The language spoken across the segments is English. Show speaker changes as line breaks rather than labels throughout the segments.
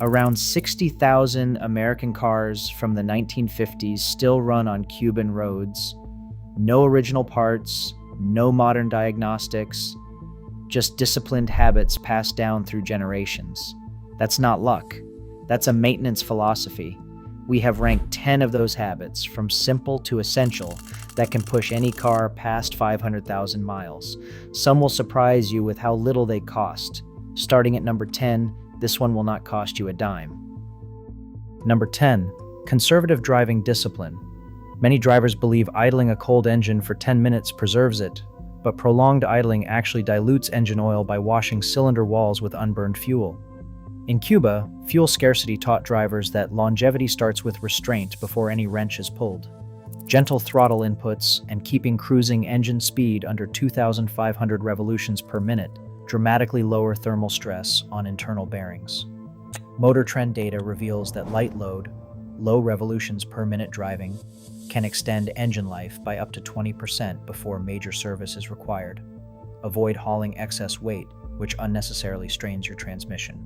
Around 60,000 American cars from the 1950s still run on Cuban roads. No original parts, no modern diagnostics, just disciplined habits passed down through generations. That's not luck. That's a maintenance philosophy. We have ranked 10 of those habits, from simple to essential, that can push any car past 500,000 miles. Some will surprise you with how little they cost. Starting at number 10, this one will not cost you a dime. Number 10, conservative driving discipline. Many drivers believe idling a cold engine for 10 minutes preserves it, but prolonged idling actually dilutes engine oil by washing cylinder walls with unburned fuel. In Cuba, fuel scarcity taught drivers that longevity starts with restraint before any wrench is pulled. Gentle throttle inputs and keeping cruising engine speed under 2,500 revolutions per minute dramatically lower thermal stress on internal bearings. Motor Trend data reveals that light load, low revolutions per minute driving, can extend engine life by up to 20% before major service is required. Avoid hauling excess weight, which unnecessarily strains your transmission.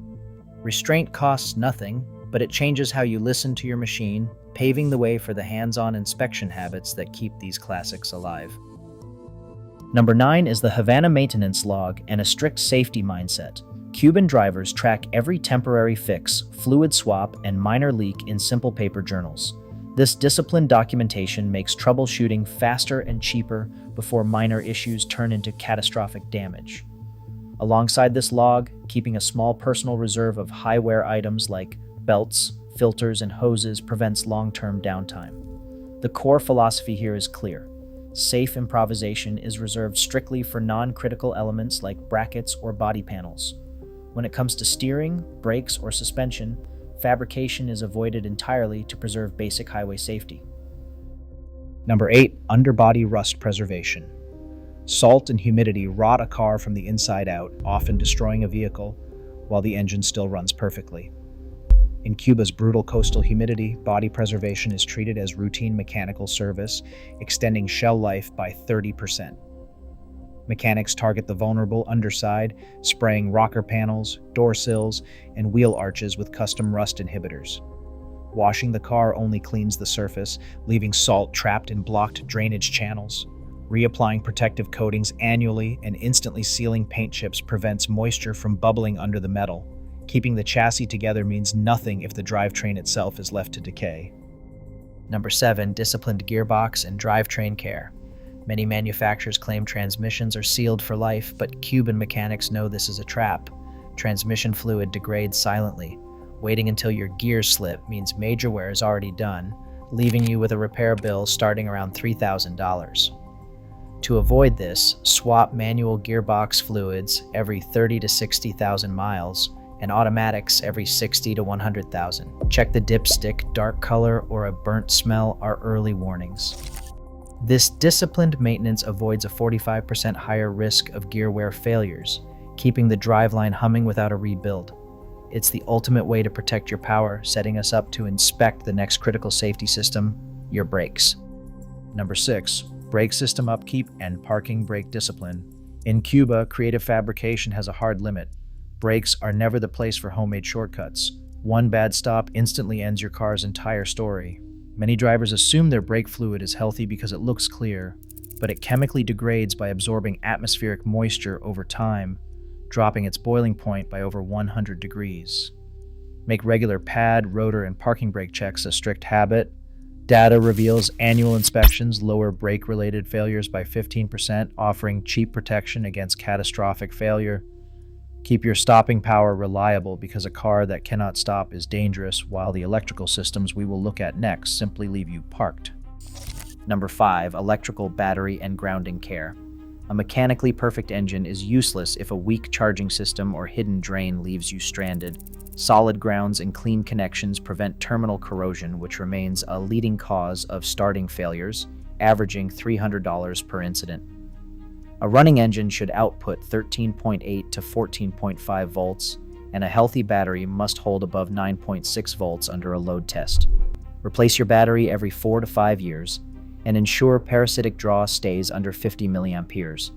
Restraint costs nothing, but it changes how you listen to your machine, paving the way for the hands-on inspection habits that keep these classics alive. Number 9 is the Havana maintenance log and a strict safety mindset. Cuban drivers track every temporary fix, fluid swap, and minor leak in simple paper journals. This disciplined documentation makes troubleshooting faster and cheaper before minor issues turn into catastrophic damage. Alongside this log, keeping a small personal reserve of high-wear items like belts, filters, and hoses prevents long-term downtime. The core philosophy here is clear. Safe improvisation is reserved strictly for non-critical elements like brackets or body panels. When it comes to steering, brakes, or suspension, fabrication is avoided entirely to preserve basic highway safety. Number 8, underbody rust preservation. Salt and humidity rot a car from the inside out, often destroying a vehicle while the engine still runs perfectly. In Cuba's brutal coastal humidity, body preservation is treated as routine mechanical service, extending shell life by 30%. Mechanics target the vulnerable underside, spraying rocker panels, door sills, and wheel arches with custom rust inhibitors. Washing the car only cleans the surface, leaving salt trapped in blocked drainage channels. Reapplying protective coatings annually and instantly sealing paint chips prevents moisture from bubbling under the metal. Keeping the chassis together means nothing if the drivetrain itself is left to decay. Number 7, disciplined gearbox and drivetrain care. Many manufacturers claim transmissions are sealed for life, but Cuban mechanics know this is a trap. Transmission fluid degrades silently. Waiting until your gears slip means major wear is already done, leaving you with a repair bill starting around $3,000. To avoid this, swap manual gearbox fluids every 30 to 60,000 miles and automatics every 60 to 100,000. Check the dipstick, dark color, or a burnt smell are early warnings. This disciplined maintenance avoids a 45% higher risk of gear wear failures, keeping the driveline humming without a rebuild. It's the ultimate way to protect your power, setting us up to inspect the next critical safety system, your brakes. Number 6, brake system upkeep and parking brake discipline. In Cuba, creative fabrication has a hard limit. Brakes are never the place for homemade shortcuts. One bad stop instantly ends your car's entire story. Many drivers assume their brake fluid is healthy because it looks clear, but it chemically degrades by absorbing atmospheric moisture over time, dropping its boiling point by over 100 degrees. Make regular pad, rotor, and parking brake checks a strict habit. Data reveals annual inspections lower brake-related failures by 15%, offering cheap protection against catastrophic failure. Keep your stopping power reliable because a car that cannot stop is dangerous, while the electrical systems we will look at next simply leave you parked. Number 5, electrical battery and grounding care. A mechanically perfect engine is useless if a weak charging system or hidden drain leaves you stranded. Solid grounds and clean connections prevent terminal corrosion, which remains a leading cause of starting failures, averaging $300 per incident. A running engine should output 13.8 to 14.5 volts, and a healthy battery must hold above 9.6 volts under a load test. Replace your battery every 4 to 5 years, and ensure parasitic draw stays under 50 milliamperes.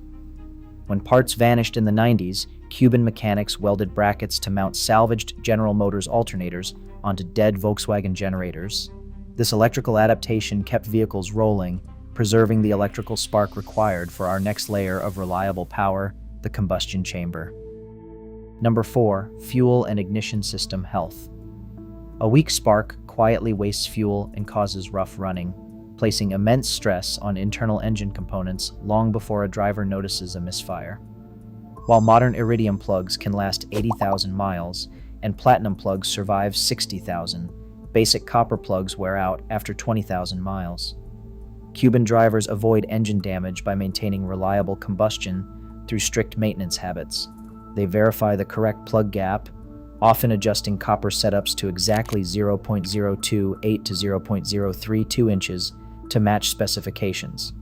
When parts vanished in the 90s, Cuban mechanics welded brackets to mount salvaged General Motors alternators onto dead Volkswagen generators. This electrical adaptation kept vehicles rolling, preserving the electrical spark required for our next layer of reliable power, the combustion chamber. Number 4, fuel and ignition system health. A weak spark quietly wastes fuel and causes rough running, placing immense stress on internal engine components long before a driver notices a misfire. While modern iridium plugs can last 80,000 miles and platinum plugs survive 60,000, basic copper plugs wear out after 20,000 miles. Cuban drivers avoid engine damage by maintaining reliable combustion through strict maintenance habits. They verify the correct plug gap, often adjusting copper setups to exactly 0.028 to 0.032 inches to match specifications.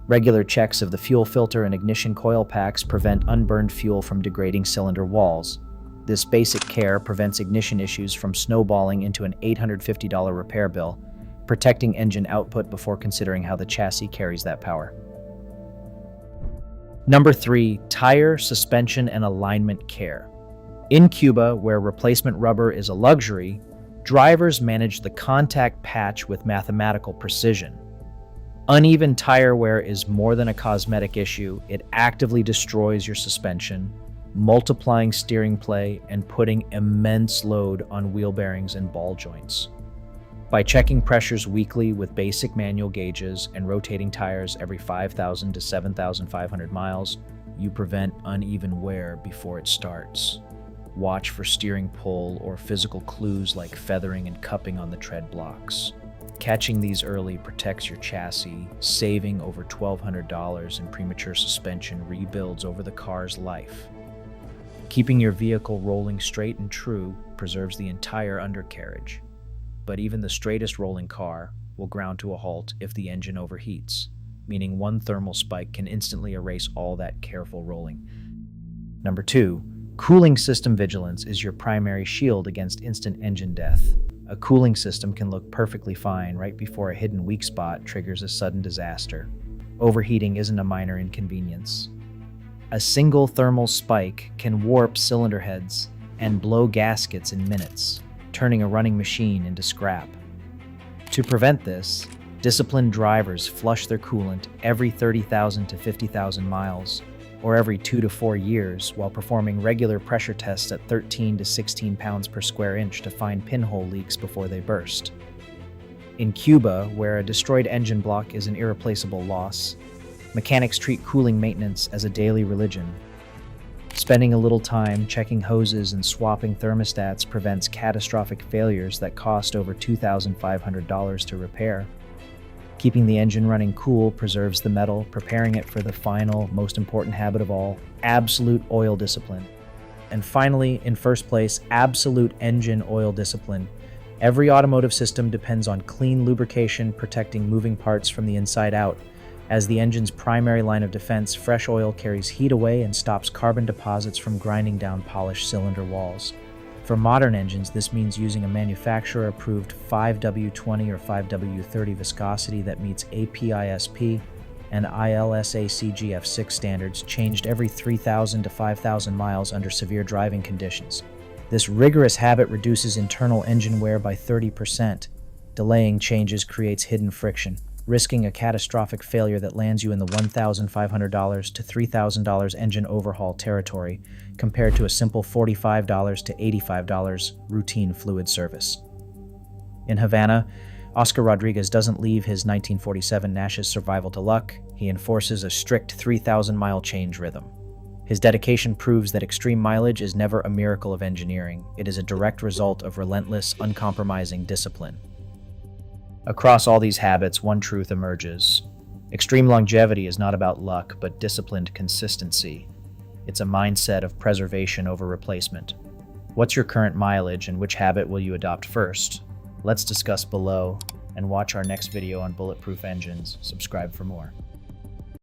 Regular checks of the fuel filter and ignition coil packs prevent unburned fuel from degrading cylinder walls. This basic care prevents ignition issues from snowballing into an $850 repair bill, protecting engine output before considering how the chassis carries that power. Number 3, tire, suspension, and alignment care. In Cuba, where replacement rubber is a luxury, drivers manage the contact patch with mathematical precision. Uneven tire wear is more than a cosmetic issue. It actively destroys your suspension, multiplying steering play and putting immense load on wheel bearings and ball joints. By checking pressures weekly with basic manual gauges and rotating tires every 5,000 to 7,500 miles, you prevent uneven wear before it starts. Watch for steering pull or physical clues like feathering and cupping on the tread blocks. Catching these early protects your chassis, saving over $1,200 in premature suspension rebuilds over the car's life. Keeping your vehicle rolling straight and true preserves the entire undercarriage, but even the straightest rolling car will ground to a halt if the engine overheats, meaning one thermal spike can instantly erase all that careful rolling. Number 2, cooling system vigilance is your primary shield against instant engine death. A cooling system can look perfectly fine right before a hidden weak spot triggers a sudden disaster. Overheating isn't a minor inconvenience. A single thermal spike can warp cylinder heads and blow gaskets in minutes, turning a running machine into scrap. To prevent this, disciplined drivers flush their coolant every 30,000 to 50,000 miles, or every 2 to 4 years, while performing regular pressure tests at 13 to 16 pounds per square inch to find pinhole leaks before they burst. In Cuba, where a destroyed engine block is an irreplaceable loss, mechanics treat cooling maintenance as a daily religion. Spending a little time checking hoses and swapping thermostats prevents catastrophic failures that cost over $2,500 to repair. Keeping the engine running cool preserves the metal, preparing it for the final, most important habit of all, absolute oil discipline. And finally, in first place, absolute engine oil discipline. Every automotive system depends on clean lubrication protecting moving parts from the inside out. As the engine's primary line of defense, fresh oil carries heat away and stops carbon deposits from grinding down polished cylinder walls. For modern engines, this means using a manufacturer-approved 5W20 or 5W30 viscosity that meets APISP and ILSA-CGF6 standards, changed every 3,000 to 5,000 miles under severe driving conditions. This rigorous habit reduces internal engine wear by 30%. Delaying changes creates hidden friction, risking a catastrophic failure that lands you in the $1,500 to $3,000 engine overhaul territory, compared to a simple $45 to $85 routine fluid service. In Havana, Oscar Rodriguez doesn't leave his 1947 Nash's survival to luck. He enforces a strict 3,000-mile change rhythm. His dedication proves that extreme mileage is never a miracle of engineering. It is a direct result of relentless, uncompromising discipline. Across all these habits, one truth emerges. Extreme longevity is not about luck, but disciplined consistency. It's a mindset of preservation over replacement. What's your current mileage and which habit will you adopt first? Let's discuss below and watch our next video on bulletproof engines. Subscribe for more.